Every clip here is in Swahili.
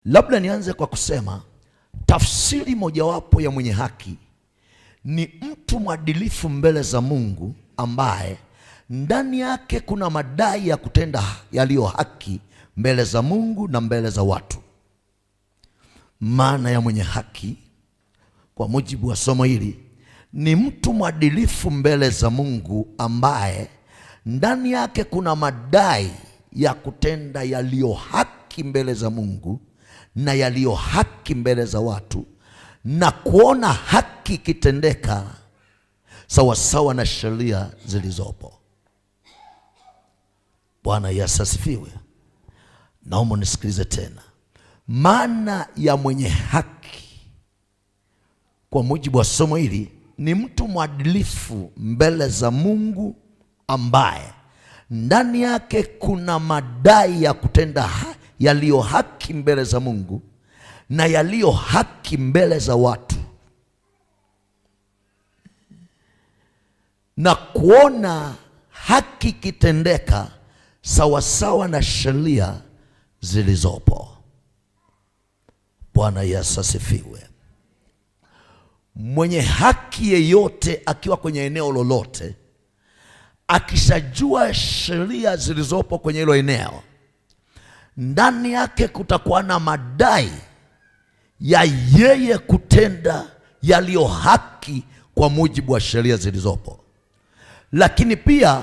Labda nianze kwa kusema tafsiri mojawapo ya mwenye haki ni mtu mwadilifu mbele za Mungu ambaye ndani yake kuna madai ya kutenda yaliyo haki mbele za Mungu na mbele za watu. Maana ya mwenye haki kwa mujibu wa somo hili ni mtu mwadilifu mbele za Mungu ambaye ndani yake kuna madai ya kutenda yaliyo haki mbele za Mungu na yaliyo haki mbele za watu, na kuona haki ikitendeka sawasawa na sheria zilizopo. Bwana Yesu asifiwe. Naomba nisikilize tena. Maana ya mwenye haki kwa mujibu wa somo hili ni mtu mwadilifu mbele za Mungu ambaye ndani yake kuna madai ya kutenda yaliyo haki mbele za Mungu na yaliyo haki mbele za watu, na kuona haki ikitendeka sawasawa na sheria zilizopo. Bwana Yesu asifiwe. Mwenye haki yeyote akiwa kwenye eneo lolote, akishajua sheria zilizopo kwenye hilo eneo, ndani yake kutakuwa na madai ya yeye kutenda yaliyo haki kwa mujibu wa sheria zilizopo, lakini pia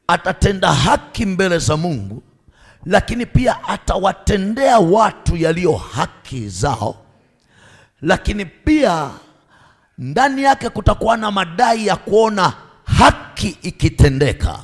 atatenda haki mbele za Mungu, lakini pia atawatendea watu yaliyo haki zao, lakini pia ndani yake kutakuwa na madai ya kuona haki ikitendeka